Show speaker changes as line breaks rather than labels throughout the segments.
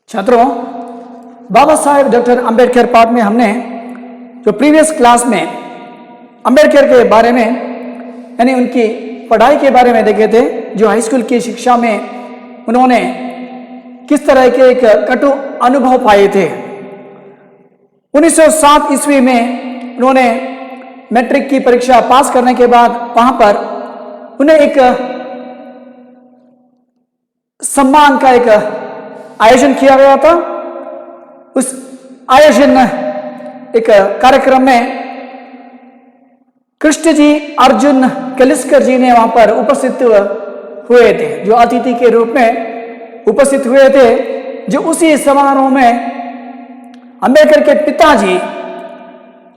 छात्रों, Baba Saheb doctor Ambedkar part में हमने जो प्रीवियस क्लास में अंबेडकर के बारे में यानी उनकी पढ़ाई के बारे में देखे थे। जो हाई स्कूल की शिक्षा में उन्होंने किस तरह के एक कटु अनुभव पाए थे। 1907 ईस्वी में उन्होंने मैट्रिक की परीक्षा पास करने के बाद वहां पर उन्हें एक सम्मान का एक आयोजन किया गया था। उस आयोजन एक कार्यक्रम में कृष्ण जी अर्जुन कलिस्कर जी ने वहां पर उपस्थित हुए थे, जो अतिथि के रूप में उपस्थित हुए थे। जो उसी समारोह में अंबेडकर के पिताजी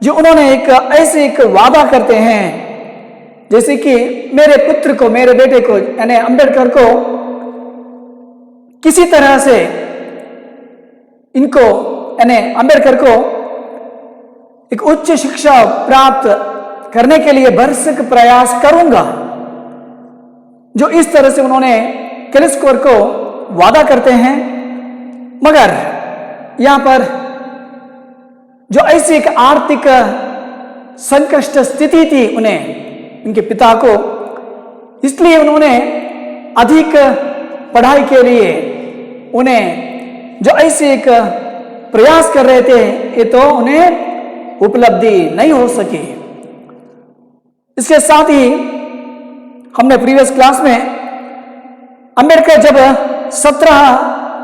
जो उन्होंने एक ऐसे एक वादा करते हैं जैसे कि मेरे पुत्र को, मेरे बेटे को यानी अंबेडकर को किसी तरह से इनको यानी अंबेडकर को एक उच्च शिक्षा प्राप्त करने के लिए भरसक प्रयास करूंगा, जो इस तरह से उन्होंने कलिस्कर को वादा करते हैं। मगर यहां पर जो ऐसी एक आर्थिक संकट स्थिति थी उन्हें, उनके पिता को, इसलिए उन्होंने अधिक पढ़ाई के लिए उन्हें जो ऐसे एक प्रयास कर रहे थे ये तो उन्हें उपलब्धि नहीं हो सकी। इसके साथ ही हमने प्रीवियस क्लास में अंबेडकर जब 17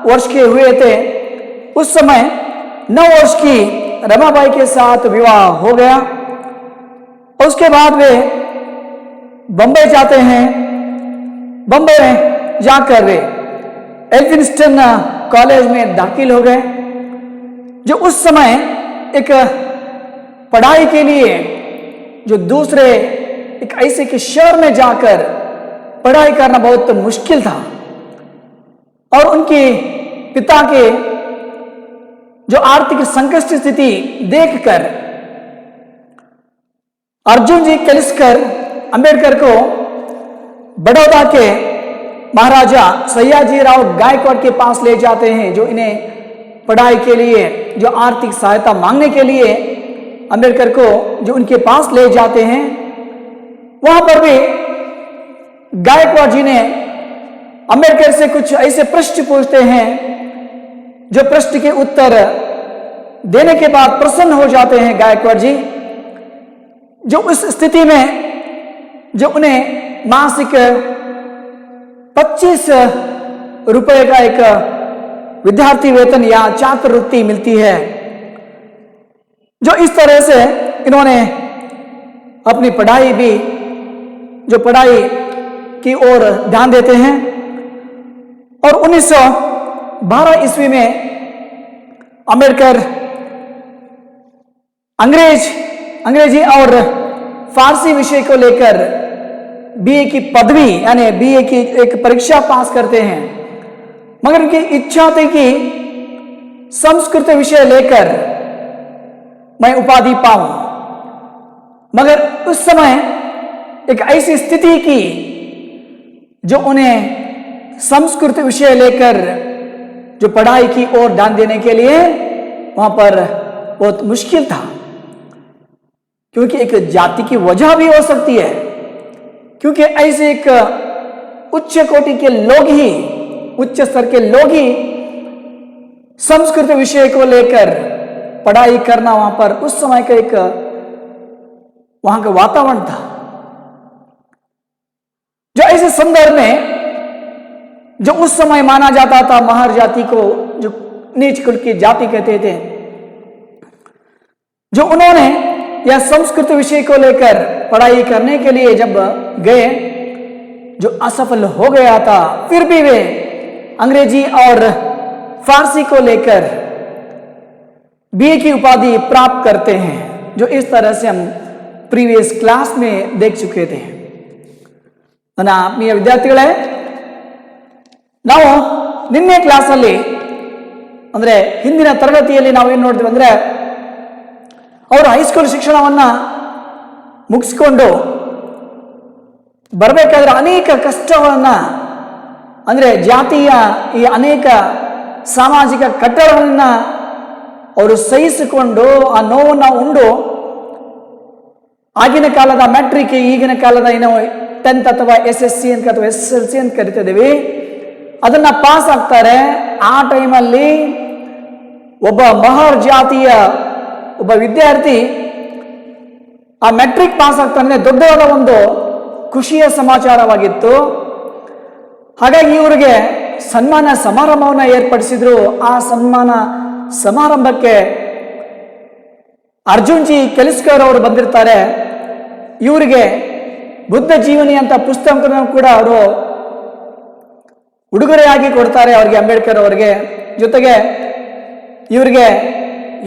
वर्ष के हुए थे उस समय 9 वर्ष की रमाबाई के साथ विवाह हो गया। और उसके बाद वे बंबई जाते हैं। बंबई में जाकर वे एल्फिंस्टन कॉलेज में दाखिल हो गए, जो उस समय एक पढ़ाई के लिए जो दूसरे एक ऐसे के शहर में जाकर पढ़ाई करना बहुत मुश्किल था। और उनके पिता के जो आर्थिक संकट स्थिति देखकर अर्जुन जी कलिस्कर अंबेडकर को बड़ौदा के महाराजा सयाजीराव गायकवाड़ के पास ले जाते हैं, जो इन्हें पढ़ाई के लिए जो आर्थिक सहायता मांगने के लिए अंबेडकर को जो उनके पास ले जाते हैं। वहां पर भी गायकवाड़ जी ने अंबेडकर से कुछ ऐसे प्रश्न पूछते हैं, जो प्रश्न के उत्तर देने के बाद प्रसन्न हो जाते हैं गायकवाड़ जी। जो उस स्थिति में जो उन्हें मासिक 25 रुपए का एक विद्यार्थी वेतन या छात्रवृत्ति मिलती है, जो इस तरह से इन्होंने अपनी पढ़ाई भी जो पढ़ाई की ओर ध्यान देते हैं। और 1912 ईस्वी में अंबेडकर अंग्रेजी और फारसी विषय को लेकर बीए की पदवी यानी बीए की एक परीक्षा पास करते हैं। मगर उनकी इच्छा थी कि संस्कृत विषय लेकर मैं उपाधि पाऊं। मगर उस समय एक ऐसी स्थिति की जो उन्हें संस्कृत विषय लेकर जो पढ़ाई की ओर ध्यान देने के लिए वहां पर बहुत मुश्किल था, क्योंकि एक जाति की वजह भी हो सकती है। क्योंकि ऐसे एक उच्च कोटि के लोग ही, उच्च स्तर के लोग ही संस्कृत विषय को लेकर पढ़ाई करना वहां पर उस समय का एक वहां का वातावरण था। जो ऐसे संदर्भ में जो उस समय माना जाता था महार जाति को, जो नीच कुल की जाति कहते थे, जो उन्होंने या संस्कृत विषय को लेकर पढ़ाई करने के लिए जब गए, जो असफल हो गया था, फिर भी वे अंग्रेजी और फारसी को लेकर बीए की उपाधि प्राप्त करते हैं, जो इस तरह से हम प्रीवियस क्लास में देख चुके थे ना आत्मीय विद्याರ್ಥಿಗಳೇ। ನಾವು ನಿನ್ನೆ ಕ್ಲಾಸ್ ಅಲ್ಲಿ ಅಂದ್ರೆ ಹಿಂದಿನ ತರಗತಿಯಲ್ಲಿ ನಾವು ಏನು ನೋಡಿದ್ವಿ ಅಂದ್ರೆ ಅವರು ಹೈಸ್ಕೂಲ್ ಶಿಕ್ಷಣವನ್ನ ಮುಗಿಸಿಕೊಂಡು ಬರಬೇಕಾದ್ರೆ ಅನೇಕ ಕಷ್ಟಗಳನ್ನ ಅಂದ್ರೆ ಜಾತಿಯ ಈ ಅನೇಕ ಸಾಮಾಜಿಕ ಕಟ್ಟಡವನ್ನು ಅವರು ಸಹಿಸಿಕೊಂಡು ಆ ನೋವನ್ನು ಉಂಡು ಆಗಿನ ಕಾಲದ ಮ್ಯಾಟ್ರಿಕ್, ಈಗಿನ ಕಾಲದ ಏನೋ 10th ಅಥವಾ SSC ಅಂತ ಅಥವಾ SSLC ಅಂತ ಕರಿತಿದ್ದೀವಿ, ಅದನ್ನ ಪಾಸ್ ಆಗ್ತಾರೆ. ಆ ಟೈಮಲ್ಲಿ ಒಬ್ಬ ಮಹರ್ ಜಾತಿಯ ಒಬ್ಬ ವಿದ್ಯಾರ್ಥಿ ಆ ಮ್ಯಾಟ್ರಿಕ್ ಪಾಸ್ ಆಗ್ತಾನೆ ದೊಡ್ಡವಾದ ಒಂದು ಖುಷಿಯ ಸಮಾಚಾರವಾಗಿತ್ತು. ಹಾಗಾಗಿ ಇವರಿಗೆ ಸನ್ಮಾನ ಸಮಾರಂಭವನ್ನು ಏರ್ಪಡಿಸಿದ್ರು. ಆ ಸನ್ಮಾನ ಸಮಾರಂಭಕ್ಕೆ ಅರ್ಜುನ್ ಜಿ ಕೆಲಿಸ್ಕರ್ ಅವರು ಬಂದಿರ್ತಾರೆ. ಇವರಿಗೆ ಬುದ್ಧ ಜೀವನಿ ಅಂತ ಪುಸ್ತಕವನ್ನು ಕೂಡ ಅವರು ಉಡುಗೊರೆಯಾಗಿ ಕೊಡ್ತಾರೆ ಅವರಿಗೆ, ಅಂಬೇಡ್ಕರ್ ಅವರಿಗೆ. ಜೊತೆಗೆ ಇವರಿಗೆ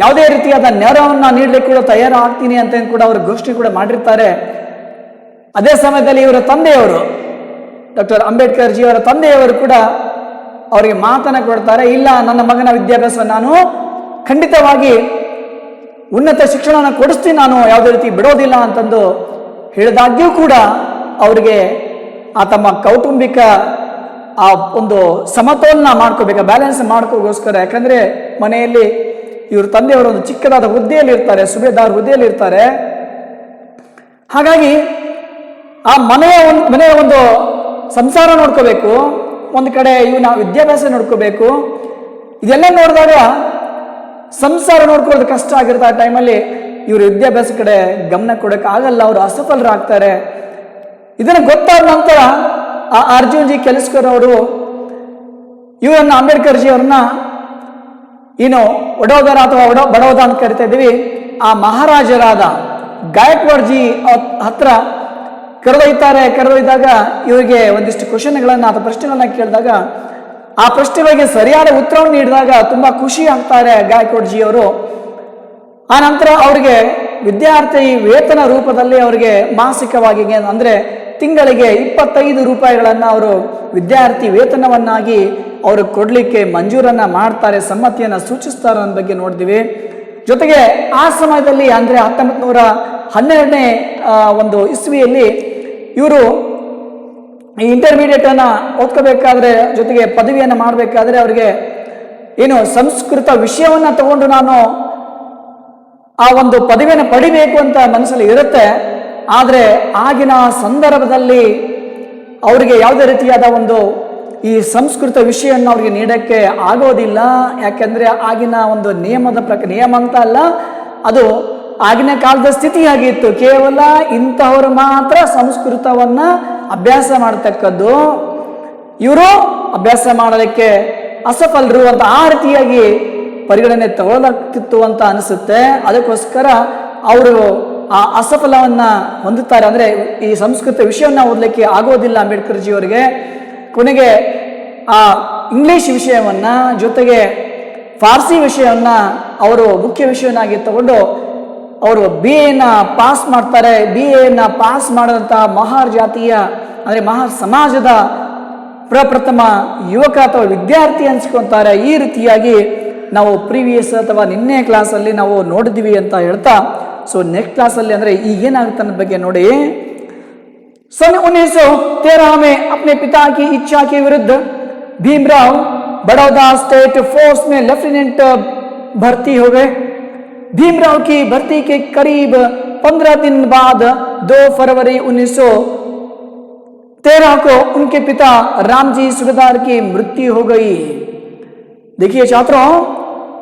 ಯಾವುದೇ ರೀತಿಯಾದ ನೆರವನ್ನು ನೀಡಲಿಕ್ಕೆ ಕೂಡ ತಯಾರಾಗ್ತೀನಿ ಅಂತ ಕೂಡ ಅವರು ಘೋಷಣೆ ಕೂಡ ಮಾಡಿರ್ತಾರೆ. ಅದೇ ಸಮಯದಲ್ಲಿ ಇವರ ತಂದೆಯವರು ಡಾಕ್ಟರ್ ಅಂಬೇಡ್ಕರ್ ಜಿ ಅವರ ತಂದೆಯವರು ಕೂಡ ಅವರಿಗೆ ಮಾತನ್ನು ಕೊಡ್ತಾರೆ, ಇಲ್ಲ ನನ್ನ ಮಗನ ವಿದ್ಯಾಭ್ಯಾಸವನ್ನು ನಾನು ಖಂಡಿತವಾಗಿ ಉನ್ನತ ಶಿಕ್ಷಣವನ್ನು ಕೊಡಿಸ್ತೀನಿ, ನಾನು ಯಾವುದೇ ರೀತಿ ಬಿಡೋದಿಲ್ಲ ಅಂತಂದು ಹೇಳಿದಾಗ್ಯೂ ಕೂಡ ಅವರಿಗೆ ಆ ತಮ್ಮ ಕೌಟುಂಬಿಕ ಆ ಒಂದು ಸಮತೋಲನ ಮಾಡ್ಕೋಬೇಕು, ಬ್ಯಾಲೆನ್ಸ್ ಮಾಡ್ಕೋಗೋಸ್ಕರ, ಯಾಕಂದ್ರೆ ಮನೆಯಲ್ಲಿ ಇವ್ರ ತಂದೆಯವರು ಒಂದು ಚಿಕ್ಕದಾದ ಹುದ್ದೆಯಲ್ಲಿ ಇರ್ತಾರೆ, ಸುಬೇದಾರ್ ಹುದ್ದೆಯಲ್ಲಿ ಇರ್ತಾರೆ. ಹಾಗಾಗಿ ಆ ಮನೆಯ ಒಂದು ಸಂಸಾರ ನೋಡ್ಕೋಬೇಕು, ಒಂದು ಕಡೆ ಇವನ ವಿದ್ಯಾಭ್ಯಾಸ ನೋಡ್ಕೋಬೇಕು. ಇದೆಲ್ಲ ನೋಡಿದಾಗ ಸಂಸಾರ ನೋಡ್ಕೊಳ್ಳೋದು ಕಷ್ಟ ಆಗಿರುತ್ತೆ. ಆ ಟೈಮಲ್ಲಿ ಇವರು ವಿದ್ಯಾಭ್ಯಾಸ ಕಡೆ ಗಮನ ಕೊಡೋಕೆ ಆಗಲ್ಲ, ಅವರು ಅಸಫಲರಾಗ್ತಾರೆ. ಇದನ್ನು ಗೊತ್ತಾದ ನಂತರ ಆ ಅರ್ಜುನ್ ಜಿ ಕೆಲಿಸ್ಕರ್ ಅವರು ಇವರನ್ನ ಅಂಬೇಡ್ಕರ್ ಜಿ ಅವ್ರನ್ನ ಏನು ವಡೋದರ ಅಥವಾ ಬಡೋದ ಅಂತ ಕರಿತಾ ಇದ್ದೀವಿ, ಆ ಮಹಾರಾಜರಾದ ಗಾಯಕ್ವಾಡ್ ಜಿ ಹತ್ರ ಕರೆದೊಯ್ದಾಗ ಇವರಿಗೆ ಒಂದಿಷ್ಟು ಕ್ವಶನ್ಗಳನ್ನ ಅಥವಾ ಪ್ರಶ್ನೆಗಳನ್ನ ಕೇಳಿದಾಗ ಆ ಪ್ರಶ್ನೆಗಳಿಗೆ ಸರಿಯಾದ ಉತ್ತರವನ್ನು ನೀಡಿದಾಗ ತುಂಬಾ ಖುಷಿ ಆಗ್ತಾರೆ ಗಾಯಕ್ವಾಡ್ ಜಿ ಅವರು. ಆ ನಂತರ ಅವರಿಗೆ ವಿದ್ಯಾರ್ಥಿ ವೇತನ ರೂಪದಲ್ಲಿ ಅವರಿಗೆ ಮಾಸಿಕವಾಗಿ ಅಂದ್ರೆ ತಿಂಗಳಿಗೆ 25 ರೂಪಾಯಿಗಳನ್ನು ಅವರು ವಿದ್ಯಾರ್ಥಿ ವೇತನವನ್ನಾಗಿ ಅವರು ಕೊಡ್ಲಿಕ್ಕೆ ಮಂಜೂರನ್ನ ಮಾಡ್ತಾರೆ, ಸಮ್ಮತಿಯನ್ನ ಸೂಚಿಸ್ತಾರೆ ಅನ್ನೋ ಬಗ್ಗೆ ನೋಡಿದ್ವಿ. ಜೊತೆಗೆ ಆ ಸಮಯದಲ್ಲಿ ಅಂದ್ರೆ 1912ನೇ ಒಂದು ಇಸ್ವಿಯಲ್ಲಿ ಇವರು ಈ ಇಂಟರ್ಮೀಡಿಯೇಟ್ ಅನ್ನ ಓದ್ಕೋಬೇಕಾದ್ರೆ, ಜೊತೆಗೆ ಪದವಿಯನ್ನು ಮಾಡಬೇಕಾದ್ರೆ ಅವರಿಗೆ ಏನು ಸಂಸ್ಕೃತ ವಿಷಯವನ್ನ ತಗೊಂಡು ನಾನು ಆ ಒಂದು ಪದವಿಯನ್ನು ಪಡಿಬೇಕು ಅಂತ ಮನಸ್ಸಲ್ಲಿ ಇರುತ್ತೆ. ಆದರೆ ಆಗಿನ ಸಂದರ್ಭದಲ್ಲಿ ಅವರಿಗೆ ಯಾವುದೇ ರೀತಿಯಾದ ಒಂದು ಈ ಸಂಸ್ಕೃತ ವಿಷಯವನ್ನು ಅವ್ರಿಗೆ ನೀಡಕ್ಕೆ ಆಗೋದಿಲ್ಲ. ಯಾಕೆಂದ್ರೆ ಆಗಿನ ಒಂದು ನಿಯಮ ಅಂತ ಅಲ್ಲ, ಅದು ಆಗಿನ ಕಾಲದ ಸ್ಥಿತಿಯಾಗಿತ್ತು. ಕೇವಲ ಇಂತಹವರು ಮಾತ್ರ ಸಂಸ್ಕೃತವನ್ನ ಅಭ್ಯಾಸ ಮಾಡತಕ್ಕದ್ದು, ಇವರು ಅಭ್ಯಾಸ ಮಾಡಲಿಕ್ಕೆ ಅಸಫಲರು ಅಂತ ಆ ರೀತಿಯಾಗಿ ಪರಿಗಣನೆ ತಗೊಳ್ಳಲಾಗ್ತಿತ್ತು ಅಂತ ಅನಿಸುತ್ತೆ. ಅದಕ್ಕೋಸ್ಕರ ಅವರು ಆ ಅಸಫಲವನ್ನ ಹೊಂದುತ್ತಾರೆ. ಅಂದ್ರೆ ಈ ಸಂಸ್ಕೃತ ವಿಷಯವನ್ನ ಓದಲಿಕ್ಕೆ ಆಗೋದಿಲ್ಲ ಅಂಬೇಡ್ಕರ್ ಜಿ ಅವರಿಗೆ. ಕೊನೆಗೆ ಆ ಇಂಗ್ಲಿಷ್ ವಿಷಯವನ್ನ ಜೊತೆಗೆ ಫಾರ್ಸಿ ವಿಷಯವನ್ನ ಅವರು ಮುಖ್ಯ ವಿಷಯವನ್ನಾಗಿ ತಗೊಂಡು ಅವರು BA ಪಾಸ್ ಮಾಡ್ತಾರೆ. BA ಪಾಸ್ ಮಾಡಿದಂತಹ ಮಹಾರ್ ಜಾತಿಯ ಅಂದ್ರೆ ಮಹಾರ್ ಸಮಾಜದ ಪ್ರಪ್ರಥಮ ಯುವಕ ಅಥವಾ ವಿದ್ಯಾರ್ಥಿ ಅನ್ಸ್ಕೊಂತಾರೆ. ಈ ರೀತಿಯಾಗಿ ನಾವು ಪ್ರೀವಿಯಸ್ ಅಥವಾ ನಿನ್ನೆ ಕ್ಲಾಸಲ್ಲಿ ನಾವು ನೋಡಿದ್ವಿ ಅಂತ ಹೇಳ್ತಾ, ಸೊ ನೆಕ್ಸ್ಟ್ ಕ್ಲಾಸಲ್ಲಿ ಅಂದ್ರೆ ಈಗೇನಾಗುತ್ತೆ ಅನ್ನೋದ್ರ ಬಗ್ಗೆ ನೋಡಿ. सन 1913 में अपने पिता की इच्छा के विरुद्ध भीमराव बड़ौदा स्टेट फोर्स में लेफ्टिनेंट भर्ती हो गए. भीमराव की भर्ती के करीब 15 दिन बाद 2 फरवरी 1913 को उनके पिता रामजी सुबेदार की मृत्यु हो गई. देखिए छात्रों,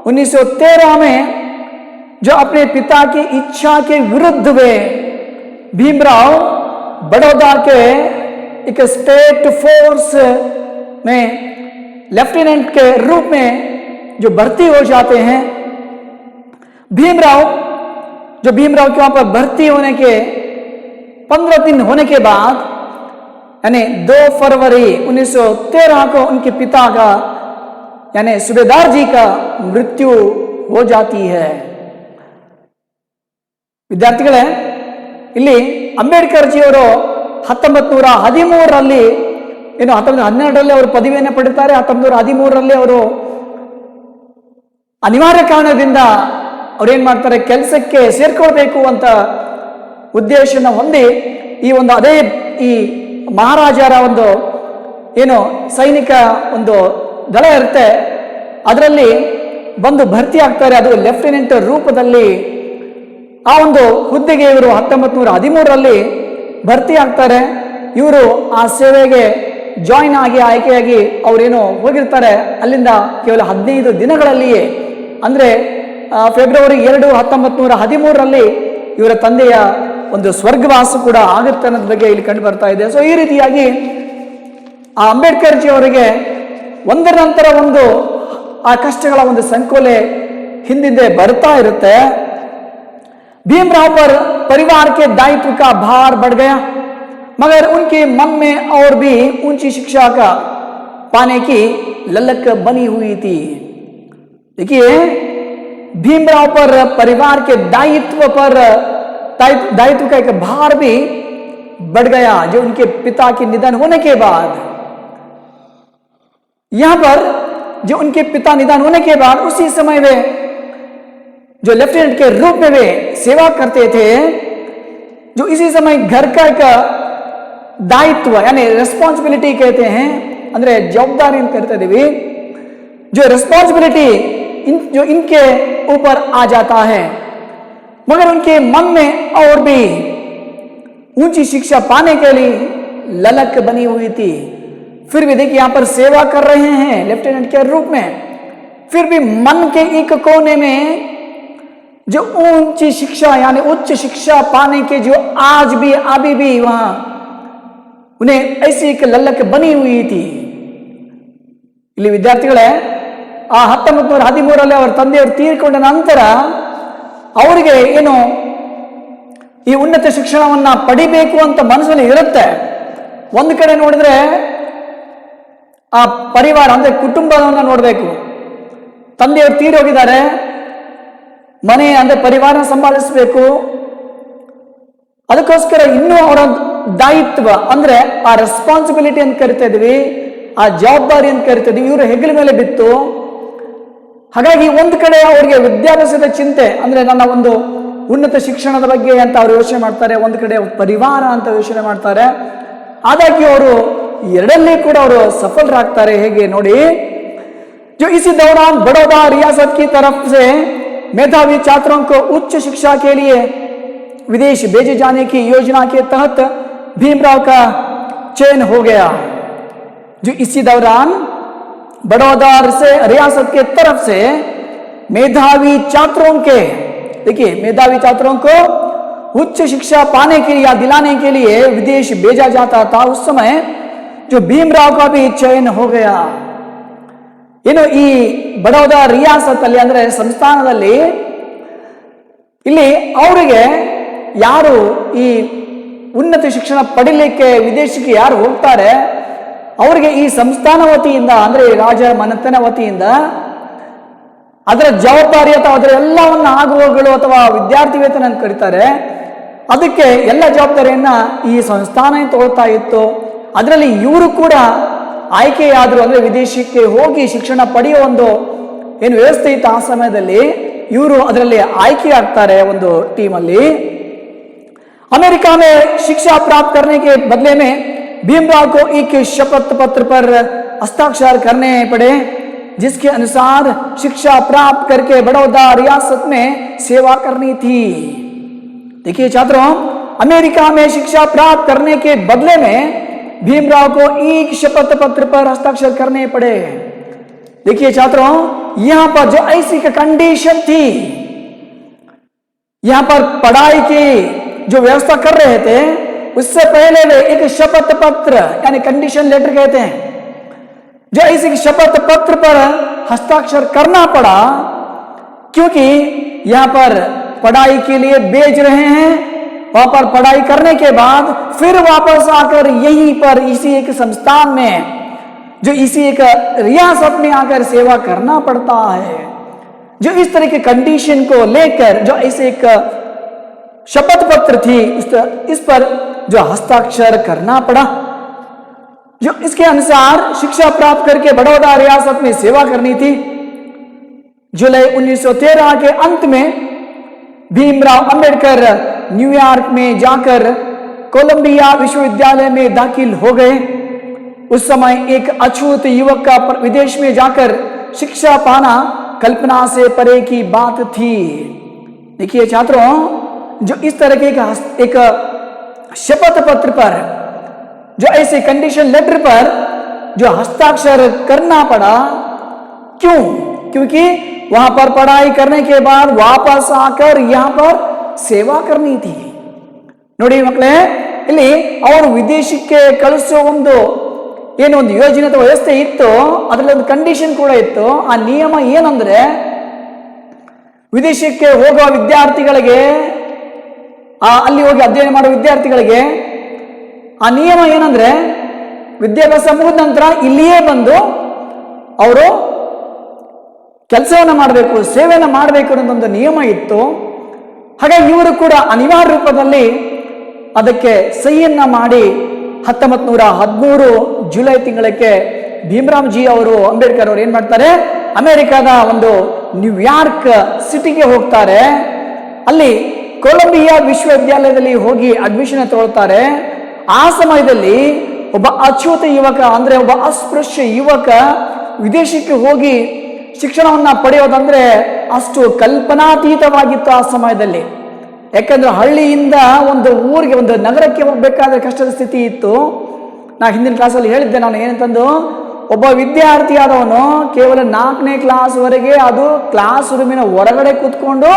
1913 में जो अपने पिता की इच्छा के विरुद्ध हुए भीमराव बड़ौदा के एक स्टेट फोर्स में लेफ्टिनेंट के रूप में जो भर्ती हो जाते हैं. भीमराव के वहां पर भर्ती होने के 15 दिन होने के बाद यानी 2 फरवरी 1913 को उनके पिता का यानी सुबेदार जी का मृत्यु हो जाती है. ವಿದ್ಯಾರ್ಥಿಗಳೇ, ಇಲ್ಲಿ ಅಂಬೇಡ್ಕರ್ ಜಿ ಅವರು 1913ರಲ್ಲಿ ಏನು 1912ರಲ್ಲಿ ಅವರು ಪದವಿಯನ್ನು ಪಡೆಯುತ್ತಾರೆ. 1913ರಲ್ಲಿ ಅವರು ಅನಿವಾರ್ಯ ಕಾರಣದಿಂದ ಅವ್ರೇನ್ ಮಾಡ್ತಾರೆ, ಕೆಲಸಕ್ಕೆ ಸೇರ್ಕೊಳ್ಬೇಕು ಅಂತ ಉದ್ದೇಶನ ಹೊಂದಿ ಈ ಒಂದು ಅದೇ ಈ ಮಹಾರಾಜರ ಒಂದು ಏನು ಸೈನಿಕ ಒಂದು ದಳ ಇರುತ್ತೆ, ಅದರಲ್ಲಿ ಬಂದು ಭರ್ತಿ ಆಗ್ತಾರೆ. ಅದು ಲೆಫ್ಟಿನೆಂಟ್ ರೂಪದಲ್ಲಿ ಆ ಒಂದು ಹುದ್ದೆಗೆ ಇವರು 1913ರಲ್ಲಿ ಭರ್ತಿ ಆಗ್ತಾರೆ. ಇವರು ಆ ಸೇವೆಗೆ ಜಾಯಿನ್ ಆಗಿ ಆಯ್ಕೆಯಾಗಿ ಅವರೇನು ಹೋಗಿರ್ತಾರೆ. ಅಲ್ಲಿಂದ ಕೇವಲ 15 ದಿನಗಳಲ್ಲಿಯೇ ಅಂದರೆ ಫೆಬ್ರವರಿ 2, 1913ರಲ್ಲಿ ಇವರ ತಂದೆಯ ಒಂದು ಸ್ವರ್ಗವಾಸ ಕೂಡ ಆಗುತ್ತೆ ಅನ್ನೋದ್ರ ಬಗ್ಗೆ ಇಲ್ಲಿ ಕಂಡು ಬರ್ತಾ ಇದೆ. ಸೊ ಈ ರೀತಿಯಾಗಿ ಆ ಅಂಬೇಡ್ಕರ್ ಜಿ ಅವರಿಗೆ ಒಂದರ ನಂತರ ಒಂದು ಆ ಕಷ್ಟಗಳ ಒಂದು ಸಂಕೋಲೆ ಹಿಂದಿಂದೆ ಬರ್ತಾ ಇರುತ್ತೆ. भीमराव पर परिवार के दायित्व का भार बढ़ गया, मगर उनके मन में और भी ऊंची शिक्षा का पाने की ललक बनी हुई थी. देखिए, भीमराव पर परिवार के दायित्व का एक भार भी बढ़ गया, जो उनके पिता के निधन होने के बाद. यहां पर जो उनके पिता निधन होने के बाद उसी समय वे जो लेफ्टिनेंट के रूप में वे सेवा करते थे, जो इसी समय घर का एक दायित्व यानी रेस्पॉन्सिबिलिटी कहते हैं, अंदर जवाबदारी करते थे, जो रेस्पॉन्सिबिलिटी जो इनके ऊपर आ जाता है, मगर उनके मन में और भी ऊंची शिक्षा पाने के लिए ललक बनी हुई थी. फिर भी देखिए यहां पर सेवा कर रहे हैं लेफ्टिनेंट के रूप में, फिर भी मन के एक कोने में जो ऊंची शिक्षा यानी उच्च शिक्षा पाने के जो आज भी अभी भी वहां उन्हें ऐसी एक ललक बनी हुई थी. ಇಲ್ಲಿ ವಿದ್ಯಾರ್ಥಿಗಳೇ, ಆ 1913ರಲ್ಲಿ ಅವರ ತಂದೆಯವರು ತೀರಿಕೊಂಡ ನಂತರ ಅವರಿಗೆ ಏನು ಈ ಉನ್ನತ ಶಿಕ್ಷಣವನ್ನ ಪಡಿಬೇಕು ಅಂತ ಮನಸ್ಸಲ್ಲಿ ಇರುತ್ತೆ. ಒಂದು ಕಡೆ ನೋಡಿದ್ರೆ ಆ ಪರಿವಾರ ಅಂದ್ರೆ ಕುಟುಂಬವನ್ನ ನೋಡಬೇಕು. ತಂದೆಯವರು ತೀರಿ ಹೋಗಿದ್ದಾರೆ, ಮನೆ ಅಂದ್ರೆ ಪರಿವಾರ ಸಂಭಾಳಿಸಬೇಕು. ಅದಕ್ಕೋಸ್ಕರ ಇನ್ನೂ ಅವರ दायित्व ಅಂದ್ರೆ ಆ ರೆಸ್ಪಾನ್ಸಿಬಿಲಿಟಿ ಅಂತ ಕರಿತಾ ಇದ್ವಿ, ಆ ಜವಾಬ್ದಾರಿ ಅಂತ ಕರಿತಾ ಇದ್ವಿ, ಇವರ ಹೆಗಲ ಮೇಲೆ ಬಿತ್ತು. ಹಾಗಾಗಿ ಒಂದು ಕಡೆ ಅವರಿಗೆ ವಿದ್ಯಾಭ್ಯಾಸದ ಚಿಂತೆ ಅಂದ್ರೆ ನನ್ನ ಒಂದು ಉನ್ನತ ಶಿಕ್ಷಣದ ಬಗ್ಗೆ ಅಂತ ಅವರು ಯೋಚನೆ ಮಾಡ್ತಾರೆ, ಒಂದು ಕಡೆ ಪರಿವಾರ ಅಂತ ಯೋಚನೆ ಮಾಡ್ತಾರೆ. ಆದಾಗ್ಯೂ ಅವರು ಎರಡಲ್ಲಿ ಕೂಡ ಅವರು ಸಫಲರಾಗ್ತಾರೆ. ಹೇಗೆ ನೋಡಿ, जो इसी दौरान बड़ौदा रियासत की तरफ से मेधावी छात्रों को उच्च शिक्षा के लिए विदेश भेजे जाने की योजना के तहत भीमराव का चयन हो गया. जो इसी दौरान बड़ौदा से रियासत के तरफ से मेधावी छात्रों के, देखिए मेधावी छात्रों को उच्च शिक्षा पाने के लिए या दिलाने के लिए विदेश भेजा जाता था. उस समय जो भीमराव का भी चयन हो गया. ಏನು ಈ ಬಡೌದಾ ರಿಯಾಸತ್ ಅಲ್ಲಿ ಅಂದ್ರೆ ಸಂಸ್ಥಾನದಲ್ಲಿ ಇಲ್ಲಿ ಅವರಿಗೆ ಯಾರು ಈ ಉನ್ನತ ಶಿಕ್ಷಣ ಪಡಿಲಿಕ್ಕೆ ವಿದೇಶಕ್ಕೆ ಯಾರು ಹೋಗ್ತಾರೆ ಅವರಿಗೆ ಈ ಸಂಸ್ಥಾನ ವತಿಯಿಂದ ಅಂದ್ರೆ ರಾಜ ಮನೆತನ ವತಿಯಿಂದ ಅದರ ಜವಾಬ್ದಾರಿ ಅಥವಾ ಅದರ ಎಲ್ಲವನ್ನ ಆಗುವಗಳು ಅಥವಾ ವಿದ್ಯಾರ್ಥಿ ವೇತನ ಅಂತ ಕರೀತಾರೆ, ಅದಕ್ಕೆ ಎಲ್ಲ ಜವಾಬ್ದಾರಿಯನ್ನ ಈ ಸಂಸ್ಥಾನ ತಗೊಳ್ತಾ ಇತ್ತು. ಅದರಲ್ಲಿ ಇವರು ಕೂಡ ಆಯ್ಕೆಯಾದರು ಅಂದ್ರೆ ವಿದೇಶಕ್ಕೆ ಹೋಗಿ ಶಿಕ್ಷಣ ಪಡೆಯುವ ಒಂದು ಏನು ವ್ಯವಸ್ಥೆ ಇತ್ತು ಆ ಸಮಯದಲ್ಲಿ ಇವರು ಅದರಲ್ಲಿ ಆಯ್ಕೆ ಆಗ್ತಾರೆ ಒಂದು टीम ಅಲ್ಲಿ. अमेरिका में शिक्षा प्राप्त करने के बदले में भीमराव को एक शपथ पत्र पर हस्ताक्षर करने पड़े, जिसके अनुसार शिक्षा प्राप्त करके बड़ौदा रियासत में सेवा करनी थी. देखिए छात्रों, अमेरिका में शिक्षा प्राप्त करने के बदले में भीमराव को एक शपथ पत्र पर हस्ताक्षर करने पड़े. देखिए छात्रों, यहां पर जो ऐसी कंडीशन थी, यहां पर पढ़ाई की जो व्यवस्था कर रहे थे उससे पहले वे एक शपथ पत्र यानी कंडीशन लेटर कहते हैं, जो ऐसी शपथ पत्र पर हस्ताक्षर करना पड़ा, क्योंकि यहां पर पढ़ाई के लिए भेज रहे हैं. वहां पर पढ़ाई करने के बाद फिर वापस आकर यहीं पर इसी एक संस्थान में जो इसी एक रियासत में आकर सेवा करना पड़ता है. जो इस तरह की कंडीशन को लेकर जो ऐसे एक शपथ पत्र थी इस पर जो हस्ताक्षर करना पड़ा, जो इसके अनुसार शिक्षा प्राप्त करके बड़ौदा रियासत में सेवा करनी थी. जुलाई 1913 के अंत में भीमराव अंबेडकर न्यूयॉर्क में जाकर कोलंबिया विश्वविद्यालय में दाखिल हो गए. उस समय एक अछूत युवक का विदेश में जाकर शिक्षा पाना कल्पना से परे की बात थी। देखिए छात्रों, जो इस तरह के एक शपथ पत्र पर, जो ऐसे कंडीशन लेटर पर जो हस्ताक्षर करना पड़ा, क्यों? क्योंकि वहां पर पढ़ाई करने के बाद वापस आकर यहां पर ಸೇವಾ करनी थी। ನೋಡಿ ಮಕ್ಕಳೇ, ಇಲ್ಲಿ ಅವರು ವಿದೇಶಕ್ಕೆ ಕಳಿಸೋ ಒಂದು ಏನೊಂದು ಯೋಜನೆ ಅಥವಾ ವ್ಯವಸ್ಥೆ ಇತ್ತು, ಅದರಲ್ಲಿ ಒಂದು ಕಂಡೀಷನ್ ಕೂಡ ಇತ್ತು. ಆ ನಿಯಮ ಏನಂದ್ರೆ, ವಿದೇಶಕ್ಕೆ ಹೋಗುವ ವಿದ್ಯಾರ್ಥಿಗಳಿಗೆ, ಅಲ್ಲಿ ಹೋಗಿ ಅಧ್ಯಯನ ಮಾಡುವ ವಿದ್ಯಾರ್ಥಿಗಳಿಗೆ ಆ ನಿಯಮ ಏನಂದ್ರೆ, ವಿದ್ಯಾಭ್ಯಾಸ ಮುಗಿದ ನಂತರ ಇಲ್ಲಿಯೇ ಬಂದು ಅವರು ಕೆಲಸವನ್ನ ಮಾಡಬೇಕು, ಸೇವೆಯನ್ನು ಮಾಡಬೇಕು ಅನ್ನೋದೊಂದು ನಿಯಮ ಇತ್ತು. ಹಾಗಾಗಿ ಇವರು ಕೂಡ ಅನಿವಾರ್ಯ ರೂಪದಲ್ಲಿ ಅದಕ್ಕೆ ಸಹಿಯನ್ನ ಮಾಡಿ 1913 ಜುಲೈ ತಿಂಗಳಕ್ಕೆ ಭೀಮರಾವ್ಜಿ ಅವರು, ಅಂಬೇಡ್ಕರ್ ಅವರು ಏನ್ ಮಾಡ್ತಾರೆ, ಅಮೆರಿಕದ ಒಂದು ನ್ಯೂಯಾರ್ಕ್ ಸಿಟಿಗೆ ಹೋಗ್ತಾರೆ. ಅಲ್ಲಿ ಕೊಲಂಬಿಯಾ ವಿಶ್ವವಿದ್ಯಾಲಯದಲ್ಲಿ ಹೋಗಿ ಅಡ್ಮಿಷನ್ ತಗೊಳ್ತಾರೆ. ಆ ಸಮಯದಲ್ಲಿ ಒಬ್ಬ ಅಚ್ಯುತ ಯುವಕ, ಅಂದ್ರೆ ಒಬ್ಬ ಅಸ್ಪೃಶ್ಯ ಯುವಕ ವಿದೇಶಕ್ಕೆ ಹೋಗಿ ಶಿಕ್ಷಣವನ್ನ ಪಡೆಯೋದಂದ್ರೆ ಅಷ್ಟು ಕಲ್ಪನಾತೀತವಾಗಿತ್ತು ಆ ಸಮಯದಲ್ಲಿ. ಯಾಕಂದ್ರೆ ಹಳ್ಳಿಯಿಂದ ಒಂದು ಊರಿಗೆ, ಒಂದು ನಗರಕ್ಕೆ ಹೋಗ್ಬೇಕಾದ್ರೆ ಕಷ್ಟದ ಸ್ಥಿತಿ ಇತ್ತು. ನಾ ಹಿಂದಿನ ಕ್ಲಾಸಲ್ಲಿ ಹೇಳಿದ್ದೆ ನಾನು ಏನಂತಂದು, ಒಬ್ಬ ವಿದ್ಯಾರ್ಥಿ ಆದವನು ಕೇವಲ 4ನೇ ಕ್ಲಾಸ್ವರೆಗೆ ಅದು ಕ್ಲಾಸ್ ರೂಮಿನ ಹೊರಗಡೆ ಕೂತ್ಕೊಂಡು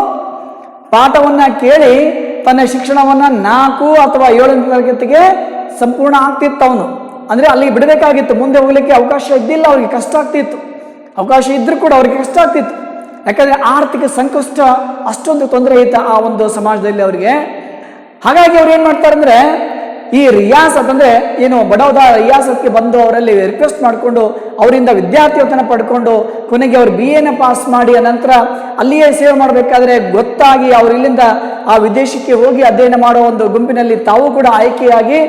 ಪಾಠವನ್ನ ಕೇಳಿ ತನ್ನ ಶಿಕ್ಷಣವನ್ನ 4 ಅಥವಾ 7ನೇ ತರಗತಿಗೆ ಸಂಪೂರ್ಣ ಆಗ್ತಿತ್ತು ಅವನು. ಅಂದ್ರೆ ಅಲ್ಲಿ ಬಿಡಬೇಕಾಗಿತ್ತು, ಮುಂದೆ ಹೋಗ್ಲಿಕ್ಕೆ ಅವಕಾಶ ಇದ್ದಿಲ್ಲ, ಅವ್ರಿಗೆ ಕಷ್ಟ ಆಗ್ತಿತ್ತು. ಅವಕಾಶ ಇದ್ರೂ ಕೂಡ ಅವ್ರಿಗೆ ಕಷ್ಟ ಆಗ್ತಿತ್ತು. ಯಾಕಂದ್ರೆ ಆರ್ಥಿಕ ಸಂಕಷ್ಟ ಅಷ್ಟೊಂದು ತೊಂದರೆ ಇತ್ತು ಆ ಒಂದು ಸಮಾಜದಲ್ಲಿ ಅವರಿಗೆ. ಹಾಗಾಗಿ ಅವ್ರು ಏನ್ ಮಾಡ್ತಾರೆ ಅಂದ್ರೆ, ಈ ರಿಯಾಸತ್ ಅಂದ್ರೆ ಏನು ಬಡೌದಾ ರಿಯಾಸತ್ಗೆ ಬಂದು ಅವರಲ್ಲಿ ರಿಕ್ವೆಸ್ಟ್ ಮಾಡಿಕೊಂಡು ಅವರಿಂದ ವಿದ್ಯಾರ್ಥಿವೇತನ ಪಡ್ಕೊಂಡು ಕೊನೆಗೆ ಅವರು BA ಪಾಸ್ ಮಾಡಿ ನಂತರ ಅಲ್ಲಿಯೇ ಸೇವೆ ಮಾಡಬೇಕಾದ್ರೆ ಗೊತ್ತಾಗಿ ಅವರು ಇಲ್ಲಿಂದ ಆ ವಿದೇಶಕ್ಕೆ ಹೋಗಿ ಅಧ್ಯಯನ ಮಾಡೋ ಒಂದು ಗುಂಪಿನಲ್ಲಿ ತಾವು ಕೂಡ ಆಯ್ಕೆಯಾಗಿ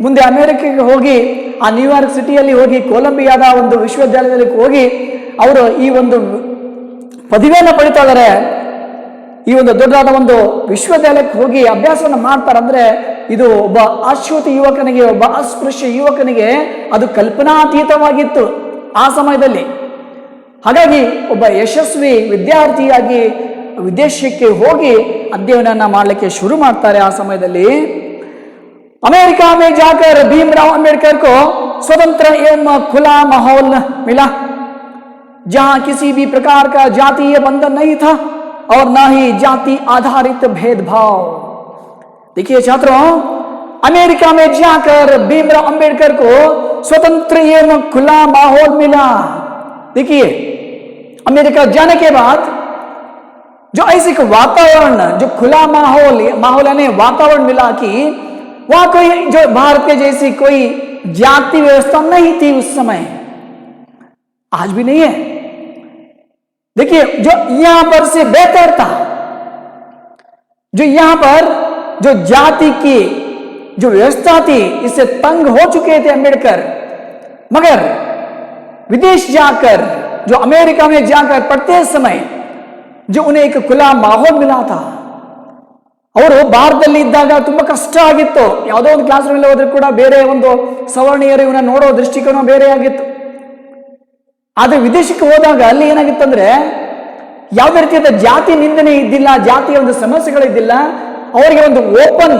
ಮುಂದೆ ಅಮೆರಿಕಕ್ಕೆ ಹೋಗಿ ಆ ನ್ಯೂಯಾರ್ಕ್ ಸಿಟಿಯಲ್ಲಿ ಹೋಗಿ ಕೊಲಂಬಿಯಾದ ಒಂದು ವಿಶ್ವವಿದ್ಯಾಲಯದಲ್ಲಿ ಹೋಗಿ ಅವರು ಈ ಒಂದು ಪದವಿಯನ್ನು ಪಡಿತಾ ಇದ್ದಾರೆ. ಈ ಒಂದು ದೊಡ್ಡದಾದ ಒಂದು ವಿಶ್ವವಿದ್ಯಾಲಯಕ್ಕೆ ಹೋಗಿ ಅಭ್ಯಾಸವನ್ನು ಮಾಡ್ತಾರಂದ್ರೆ, ಇದು ಒಬ್ಬ ಅಚ್ಯುತ ಯುವಕನಿಗೆ, ಒಬ್ಬ ಅಸ್ಪೃಶ್ಯ ಯುವಕನಿಗೆ ಅದು ಕಲ್ಪನಾತೀತವಾಗಿತ್ತು ಆ ಸಮಯದಲ್ಲಿ. ಹಾಗಾಗಿ ಒಬ್ಬ ಯಶಸ್ವಿ ವಿದ್ಯಾರ್ಥಿಯಾಗಿ ವಿದೇಶಕ್ಕೆ ಹೋಗಿ ಅಧ್ಯಯನ ಮಾಡಲಿಕ್ಕೆ ಶುರು ಮಾಡ್ತಾರೆ ಆ ಸಮಯದಲ್ಲಿ. अमेरिका में जाकर भीमराव अंबेडकर को स्वतंत्र एवं खुला माहौल मिला, जहां किसी भी प्रकार का जातीय बंधन नहीं था और न ही जाति आधारित भेदभाव। देखिए छात्रों, अमेरिका में जाकर भीमराव अंबेडकर को स्वतंत्र एवं खुला माहौल मिला। देखिए, अमेरिका जाने के बाद जो ऐसे वातावरण, जो खुला माहौल यानी वातावरण मिला कि वहां कोई जो भारत के जैसी कोई जाति व्यवस्था नहीं थी उस समय, आज भी नहीं है। देखिए, जो यहां पर से बेहतर था, जो यहां पर जो जाति की जो व्यवस्था थी इससे तंग हो चुके थे अंबेडकर, मगर विदेश जाकर, जो अमेरिका में जाकर पढ़ते समय जो उन्हें एक खुला माहौल मिला था, ಅವರು ಭಾರತದಲ್ಲಿ ಇದ್ದಾಗ ತುಂಬಾ ಕಷ್ಟ ಆಗಿತ್ತು. ಯಾವುದೋ ಒಂದು ಕ್ಲಾಸ್ ರೂಮಲ್ಲಿ ಹೋದ್ರೆ ಕೂಡ ಬೇರೆ ಒಂದು ಸವರ್ಣೀಯರು ಇವನ್ನ ನೋಡೋ ದೃಷ್ಟಿಕೋನ ಬೇರೆ ಆಗಿತ್ತು. ಆದ್ರೆ ವಿದೇಶಕ್ಕೆ ಹೋದಾಗ ಅಲ್ಲಿ ಏನಾಗಿತ್ತಂದ್ರೆ, ಯಾವುದೇ ರೀತಿಯಾದ ಜಾತಿ ನಿಂದನೆ ಇದ್ದಿಲ್ಲ, ಜಾತಿಯ ಒಂದು ಸಮಸ್ಯೆಗಳಿದ್ದಿಲ್ಲ. ಅವರಿಗೆ ಒಂದು ಓಪನ್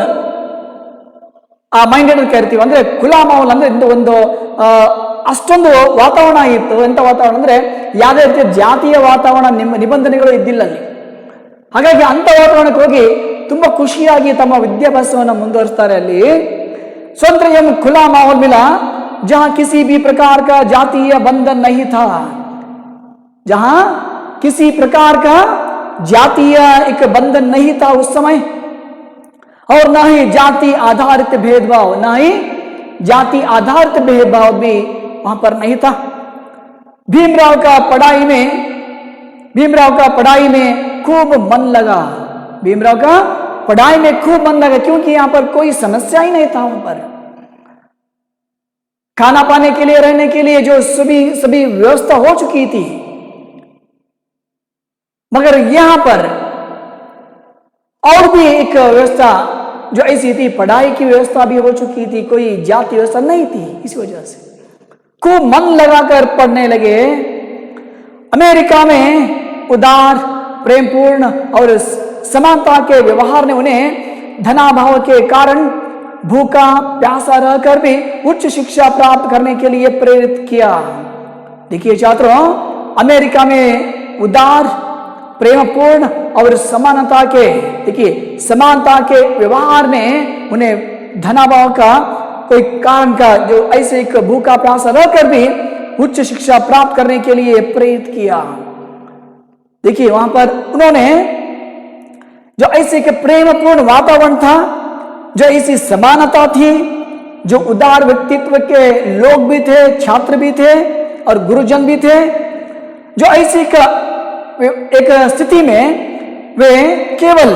ಮೈಂಡೆಡ್ ಅಂತ ಕರಿತೀವಿ, ಅಂದ್ರೆ ಖುಲಾ ಮಾಹೌಲ್ ಅಂದ್ರೆ ಒಂದು ಅಷ್ಟೊಂದು ವಾತಾವರಣ ಇತ್ತು. ಎಂತ ವಾತಾವರಣ ಅಂದ್ರೆ ಯಾವುದೇ ರೀತಿಯ ಜಾತಿಯ ವಾತಾವರಣ ನಿಬಂಧನೆಗಳು ಇದ್ದಿಲ್ಲ ಅಲ್ಲಿ. ಹಾಗಾಗಿ ಅಂತ ವಾತಾವರಣಕ್ಕೆ ಹೋಗಿ ತುಂಬಾ ಖುಷಿಯಾಗಿ ತಮ್ಮ ವಿದ್ಯಾಭ್ಯಾಸವನ್ನು ಮುಂದುವರಿಸ್ತಾರೆ ಅಲ್ಲಿ. स्वतंत्र एवं खुला माहौल मिला, जहां किसी भी प्रकार का जातीय बंधन नहीं था, जहां किसी प्रकार का जातीय एक बंधन नहीं था उस समय, और न ही जाति आधारित भेदभाव, न ही जाति आधारित भेदभाव भी वहां पर नहीं था। भीमराव का पढ़ाई में खूब मन लगा। भीमराव का पढ़ाई में खूब मन लगा, क्योंकि यहां पर कोई समस्या ही नहीं था। वहां पर खाना पाने के लिए, रहने के लिए जो सभी व्यवस्था हो चुकी थी, मगर यहां पर और भी एक व्यवस्था जो ऐसी थी, पढ़ाई की व्यवस्था भी हो चुकी थी, कोई जाति व्यवस्था नहीं थी। इस वजह से खूब मन लगाकर पढ़ने लगे अमेरिका में उदार, प्रेमपूर्ण और समानता के व्यवहार ने उन्हें धनाभाव के कारण भूखा प्यासा रहकर भी उच्च शिक्षा प्राप्त करने के लिए प्रेरित किया। देखिए छात्रों, अमेरिका में उदार, प्रेमपूर्ण और समानता के, देखिए समानता के व्यवहार ने उन्हें धनाभाव का कोई कारण का जो ऐसे एक भूखा प्यासा रहकर भी उच्च शिक्षा प्राप्त करने के लिए प्रेरित किया। देखिए वहां पर उन्होंने जो ऐसे के प्रेमपूर्ण वातावरण था, जो ऐसी समानता थी, जो उदार व्यक्तित्व के लोग भी थे, छात्र भी थे और गुरुजन भी थे, जो ऐसी का एक स्थिति में वे केवल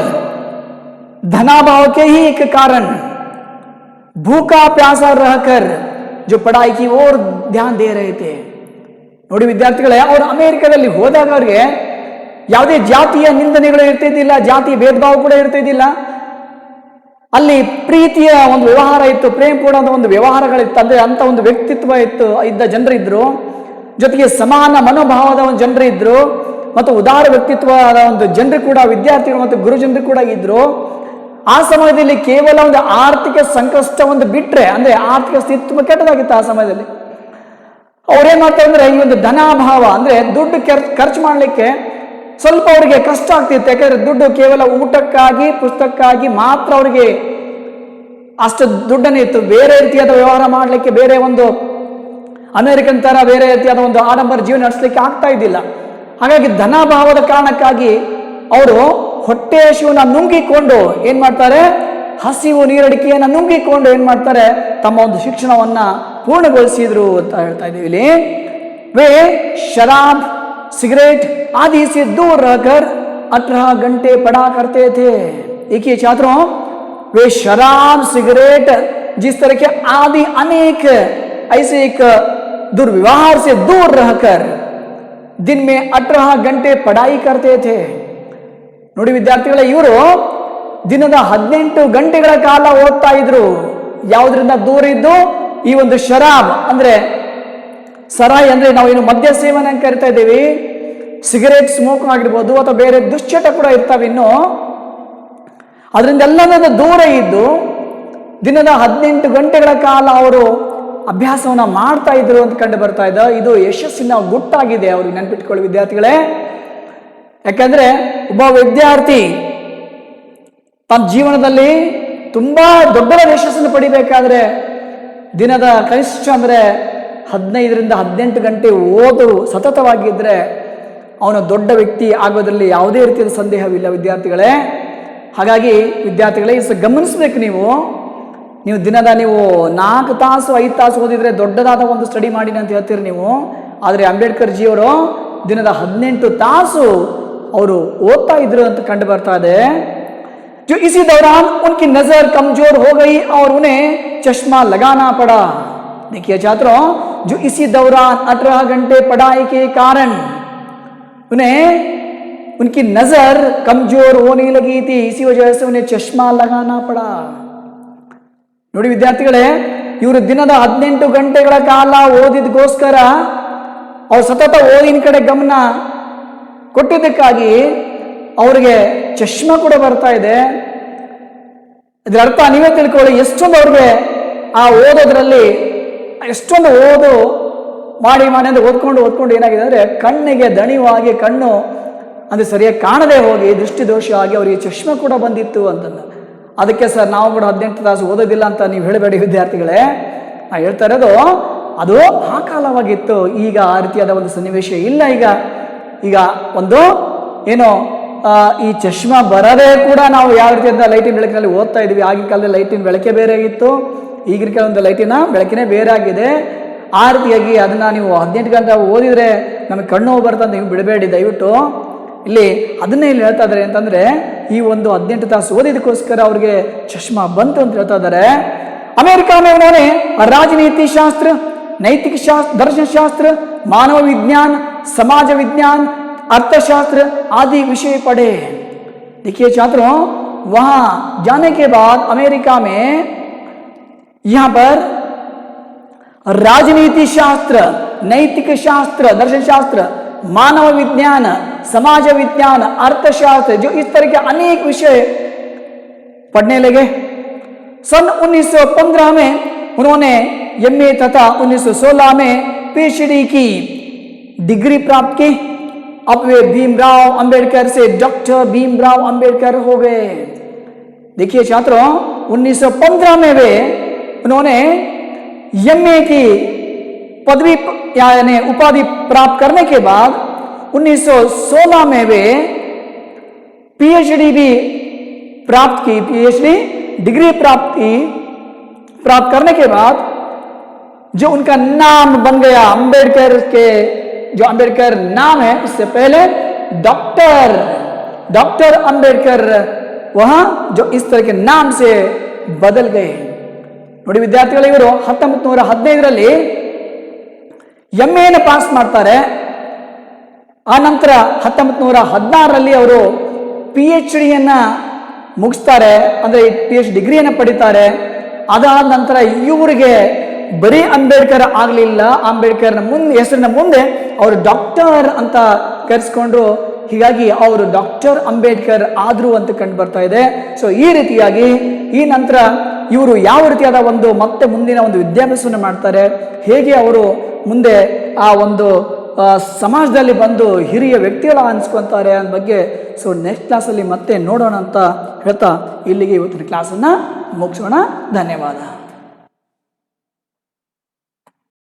धनाभाव के ही एक कारण भूखा प्यासा रहकर जो पढ़ाई की ओर ध्यान दे रहे थे। ನೋಡಿ ವಿದ್ಯಾರ್ಥಿಗಳೇ, ಅವರು ಅಮೆರಿಕದಲ್ಲಿ ಹೋದಾಗ ಅವರಿಗೆ ಯಾವುದೇ ಜಾತಿಯ ನಿಂದನೆಗಳು ಇರ್ತಿದ್ದಿಲ್ಲ, ಜಾತಿ ಭೇದ ಭಾವ ಕೂಡ ಇರ್ತಿದ್ದಿಲ್ಲ. ಅಲ್ಲಿ ಪ್ರೀತಿಯ ಒಂದು ವ್ಯವಹಾರ ಇತ್ತು, ಪ್ರೇಮಪೂರ್ಣದ ಒಂದು ವ್ಯವಹಾರಗಳಿತ್ತು. ಅಂದ್ರೆ ಅಂತ ಒಂದು ವ್ಯಕ್ತಿತ್ವ ಇದ್ದ ಜನರಿದ್ರು, ಜೊತೆಗೆ ಸಮಾನ ಮನೋಭಾವದ ಒಂದು ಜನರಿದ್ರು ಮತ್ತು ಉದಾರ ವ್ಯಕ್ತಿತ್ವದ ಒಂದು ಜನರು ಕೂಡ, ವಿದ್ಯಾರ್ಥಿಗಳು ಮತ್ತು ಗುರುಜನರು ಕೂಡ ಇದ್ರು. ಆ ಸಮಯದಲ್ಲಿ ಕೇವಲ ಒಂದು ಆರ್ಥಿಕ ಸಂಕಷ್ಟ ಒಂದು ಬಿಟ್ರೆ, ಅಂದ್ರೆ ಆರ್ಥಿಕ ಸ್ಥಿತಿ ತುಂಬಾ ಕೆಟ್ಟದಾಗಿತ್ತು ಆ ಸಮಯದಲ್ಲಿ. ಅವ್ರೇನ್ ಮಾಡ್ತಾರೆ ಅಂದ್ರೆ ಈ ಒಂದು ಧನಾಭಾವ, ಅಂದ್ರೆ ದುಡ್ಡು ಖರ್ಚು ಮಾಡ್ಲಿಕ್ಕೆ ಸ್ವಲ್ಪ ಅವರಿಗೆ ಕಷ್ಟ ಆಗ್ತಿತ್ತು. ಯಾಕಂದ್ರೆ ದುಡ್ಡು ಕೇವಲ ಊಟಕ್ಕಾಗಿ ಪುಸ್ತಕಕ್ಕಾಗಿ ಮಾತ್ರ ಅವರಿಗೆ ಅಷ್ಟು ದುಡ್ಡನ್ನೇ ಇತ್ತು. ಬೇರೆ ರೀತಿಯಾದ ವ್ಯವಹಾರ ಮಾಡಲಿಕ್ಕೆ, ಬೇರೆ ಒಂದು ಅಮೆರಿಕನ್ ತರ ಬೇರೆ ರೀತಿಯಾದ ಒಂದು ಆಡಂಬರ ಜೀವನ ನಡೆಸಲಿಕ್ಕೆ ಆಗ್ತಾ ಇದ್ದಿಲ್ಲ. ಹಾಗಾಗಿ ಧನಾಭಾವದ ಕಾರಣಕ್ಕಾಗಿ ಅವರು ಹೊಟ್ಟೆ ಹಸಿವನ್ನ ನುಂಗಿಕೊಂಡು ಏನ್ ಮಾಡ್ತಾರೆ, ಹಸಿವು ನೀರಡಿಕೆಯನ್ನ ನುಂಗಿಕೊಂಡು ಏನ್ ಮಾಡ್ತಾರೆ, ತಮ್ಮ ಒಂದು ಶಿಕ್ಷಣವನ್ನ ಪೂರ್ಣಗೊಳಿಸಿದ್ರು ಅಂತ ಹೇಳ್ತಾ ಇದ್ದೀವಿ ಇಲ್ಲಿ. वे शराब, सिगरेट आदि से दूर रहकर 18 घंटे पढ़ा करते थे। देखिए छात्रों, वे शराब, सिगरेट जिस तरह के आदि अनेक ऐसे एक दुर्व्यवहार से दूर रहकर दिन में 18 घंटे पढ़ाई करते थे। ನೋಡಿ ವಿದ್ಯಾರ್ಥಿಗಳೇ, ಇವರು ದಿನದ 18 ಗಂಟೆಗಳ ಕಾಲ ಓದ್ತಾ ಇದ್ರು. ಯಾವುದರಿಂದ ದೂರ ಇದ್ದು? ಈ ಒಂದು ಶರಾಬ್ ಅಂದ್ರೆ ಸರಾಯಿ, ಅಂದ್ರೆ ನಾವು ಏನು ಮದ್ಯ ಸೇವನೆ ಅಂತ ಕರಿತಾ ಇದ್ದೀವಿ, ಸಿಗರೇಟ್ ಸ್ಮೋಕ್ ಆಗಿರ್ಬೋದು ಅಥವಾ ಬೇರೆ ದುಶ್ಚಟ ಕೂಡ ಇರ್ತಾವೆ ಇನ್ನು, ಅದರಿಂದ ಎಲ್ಲದಿಂದ ದೂರ ಇದ್ದು ದಿನದ 18 ಗಂಟೆಗಳ ಕಾಲ ಅವರು ಅಭ್ಯಾಸವನ್ನ ಮಾಡ್ತಾ ಇದ್ರು ಅಂತ ಕಂಡು ಬರ್ತಾ ಇದ್ದ. ಇದು ಯಶಸ್ಸಿನ ಗುಟ್ಟಾಗಿದೆ, ಅವ್ರಿಗೆ ನೆನ್ಪಿಟ್ಕೊಳ್ಳಿ ವಿದ್ಯಾರ್ಥಿಗಳೇ. ಯಾಕಂದ್ರೆ ಒಬ್ಬ ವಿದ್ಯಾರ್ಥಿ ತನ್ನ ಜೀವನದಲ್ಲಿ ತುಂಬಾ ದೊಡ್ಡ ಯಶಸ್ಸನ್ನು ಪಡಿಬೇಕಾದ್ರೆ ದಿನದ ಕನಿಷ್ಠ ಅಂದ್ರೆ 15ರಿಂದ 18 ಗಂಟೆ ಓದು ಸತತವಾಗಿದ್ರೆ ಅವನು ದೊಡ್ಡ ವ್ಯಕ್ತಿ ಆಗೋದ್ರಲ್ಲಿ ಯಾವುದೇ ರೀತಿಯ ಸಂದೇಹವಿಲ್ಲ ವಿದ್ಯಾರ್ಥಿಗಳೇ. ಹಾಗಾಗಿ ವಿದ್ಯಾರ್ಥಿಗಳೇ ಗಮನಿಸ್ಬೇಕು, ನೀವು ದಿನದ 4 ತಾಸು 5 ತಾಸು ಓದಿದ್ರೆ ದೊಡ್ಡದಾದ ಒಂದು ಸ್ಟಡಿ ಮಾಡಿನ ಅಂತ ಹೇಳ್ತೀರಿ ನೀವು. ಆದರೆ ಅಂಬೇಡ್ಕರ್ ಜಿ ಅವರು ದಿನದ 18 ತಾಸು ಅವರು ಓದ್ತಾ ಇದ್ರು ಅಂತ ಕಂಡು ಬರ್ತಾ ಇದೆ. जो इसी दौरान उनकी नजर कमजोर हो गई और उन्हें चश्मा लगाना पड़ा। देखिए छात्रों, जो इसी दौरान 18 घंटे पढ़ाई के कारण उन्हें उनकी नजर कमजोर होने लगी थी, इसी वजह से उन्हें चश्मा लगाना पड़ा। ನೋಡಿ ವಿದ್ಯಾರ್ಥಿಗಳೇ, ಇವರು ದಿನದ 18 ಗಂಟೆಗಳ ಕಾಲ ಓದಿದಗೋಸ್ಕರ ಅವ್ರು ಸತತ ಓದಿನ ಕಡೆ ಗಮನ ಕೊಟ್ಟಿದ್ದಕ್ಕಾಗಿ ಅವ್ರಿಗೆ ಚಶ್ಮಾ ಕೂಡ ಬರ್ತಾ ಇದೆ. ಇದರ ಅರ್ಥ ನೀವೇ ತಿಳ್ಕೊಳ್ಳಿ, ಎಷ್ಟೊಂದು ಅವ್ರಿಗೆ ಆ ಓದೋದ್ರಲ್ಲಿ ಎಷ್ಟೊಂದು ಮಾಡಿ ಅಂದ್ರೆ ಓದ್ಕೊಂಡು ಏನಾಗಿದೆ ಅಂದ್ರೆ ಕಣ್ಣಿಗೆ ದಣಿವಾಗಿ, ಕಣ್ಣು ಅಂದ್ರೆ ಸರಿಯಾಗಿ ಕಾಣದೆ ಹೋಗಿ ದೃಷ್ಟಿ ದೋಷ ಆಗಿ ಅವರಿಗೆ ಚಶ್ಮಾ ಕೂಡ ಬಂದಿತ್ತು ಅಂತಂದ. ಅದಕ್ಕೆ ಸರ್ ನಾವು ಕೂಡ 18 ತಾಸು ಓದೋದಿಲ್ಲ ಅಂತ ನೀವು ಹೇಳಬೇಡಿ ವಿದ್ಯಾರ್ಥಿಗಳೇ. ನಾ ಹೇಳ್ತಾ ಇರೋದು ಅದು ಆ ಕಾಲವಾಗಿತ್ತು. ಈಗ ಆ ರೀತಿಯಾದ ಒಂದು ಸನ್ನಿವೇಶ ಇಲ್ಲ. ಈಗ ಒಂದು ಏನೋ ಈ ಚಶ್ಮಾ ಬರದೇ ಕೂಡ ನಾವು ಯಾವ ರೀತಿಯಾದ ಲೈಟಿನ ಬೆಳಕಿನಲ್ಲಿ ಓದ್ತಾ ಇದ್ವಿ. ಆಗಿನ ಕಾಲದಲ್ಲಿ ಲೈಟಿನ ಬೆಳಕೆ ಬೇರೆ ಆಗಿತ್ತು, ಈಗಿನ ಕೆಲವೊಂದು ಲೈಟಿನ ಬೆಳಕಿನೇ ಬೇರೆ ಆಗಿದೆ. ಆ ರೀತಿಯಾಗಿ ಅದನ್ನ ನೀವು 18 ಗಂಟೆ ಓದಿದ್ರೆ ನಮಗೆ ಕಣ್ಣು ನೋವು ಬರ್ತಂತ ನೀವು ಬಿಡಬೇಡಿ ದಯವಿಟ್ಟು. ಇಲ್ಲಿ ಅದನ್ನೇ ಇಲ್ಲಿ ಹೇಳ್ತಾ ಇದ್ದಾರೆ ಅಂತಂದ್ರೆ, ಈ ಒಂದು 18 ತಾಸು ಓದಿದಕ್ಕೋಸ್ಕರ ಅವ್ರಿಗೆ ಚಶ್ಮಾ ಬಂತು ಅಂತ ಹೇಳ್ತಾ ಇದ್ದಾರೆ. अमेरिका में उन्होंने राजनीति शास्त्र, नैतिक शास्त्र, दर्शन शास्त्र, मानव विज्ञान, समाज विज्ञान, अर्थशास्त्र आदि विषय पढ़े। देखिए छात्रों, वहां जाने के बाद अमेरिका में यहां पर राजनीति शास्त्र, नैतिक शास्त्र, दर्शन शास्त्र, मानव विज्ञान, समाज विज्ञान, अर्थशास्त्र, जो इस तरह के अनेक विषय पढ़ने लगे। सन 1915 में उन्होंने एमए तथा 1916 में पीएचडी की डिग्री प्राप्त की। अब वे भीमराव अंबेडकर से डॉक्टर भीमराव अंबेडकर हो गए। देखिए छात्रों, 1915 में वे उन्होंने एमए की पदवी यानी उपाधि प्राप्त करने के बाद 1916 में वे पीएचडी भी प्राप्त की, पीएचडी डिग्री प्राप्त करने के बाद जो उनका नाम बन गया अंबेडकर के, जो अंबेडकर नाम है उससे पहले डॉक्टर अंबेडकर वहां जो इस तरह के नाम से बदल गए। ನೋಡಿ ವಿದ್ಯಾರ್ಥಿಗಳು, ಇವರು 1915ರಲ್ಲಿ ಎಂಎನ ಪಾಸ್ ಮಾಡ್ತಾರೆ. ಆ ನಂತರ 1916ರಲ್ಲಿ ಅವರು ಪಿಎಚ್ಡಿಯನ್ನ ಮುಗಿಸ್ತಾರೆ, ಅಂದ್ರೆ ಪಿಎಚ್ ಡಿಗ್ರಿಯನ್ನು ಪಡಿತಾರೆ. ಅದಾದ ನಂತರ ಇವರಿಗೆ ಬರೀ ಅಂಬೇಡ್ಕರ್ ಆಗಲಿಲ್ಲ, ಅಂಬೇಡ್ಕರ್ನ ಹೆಸರಿನ ಮುಂದೆ ಅವರು ಡಾಕ್ಟರ್ ಅಂತ ಕರೆಸ್ಕೊಂಡ್ರು. ಹೀಗಾಗಿ ಅವರು ಡಾಕ್ಟರ್ ಅಂಬೇಡ್ಕರ್ ಆದ್ರು ಅಂತ ಕಂಡು ಬರ್ತಾ ಇದೆ. ಸೊ ಈ ರೀತಿಯಾಗಿ ಈ ನಂತರ ಇವರು ಯಾವ ರೀತಿಯಾದ ಒಂದು ಮತ್ತೆ ಮುಂದಿನ ಒಂದು ವಿದ್ಯಾಭ್ಯಾಸವನ್ನು ಮಾಡ್ತಾರೆ, ಹೇಗೆ ಅವರು ಮುಂದೆ ಆ ಒಂದು ಸಮಾಜದಲ್ಲಿ ಬಂದು ಹಿರಿಯ ವ್ಯಕ್ತಿಗಳ ಅನ್ಸ್ಕೊಂತಾರೆ ಅನ್ನೋ ಬಗ್ಗೆ ಸೊ ನೆಕ್ಸ್ಟ್ ಕ್ಲಾಸಲ್ಲಿ ಮತ್ತೆ ನೋಡೋಣ ಅಂತ ಹೇಳ್ತಾ ಇಲ್ಲಿಗೆ ಇವತ್ತಿನ ಕ್ಲಾಸನ್ನು ಮುಗಿಸೋಣ. ಧನ್ಯವಾದ.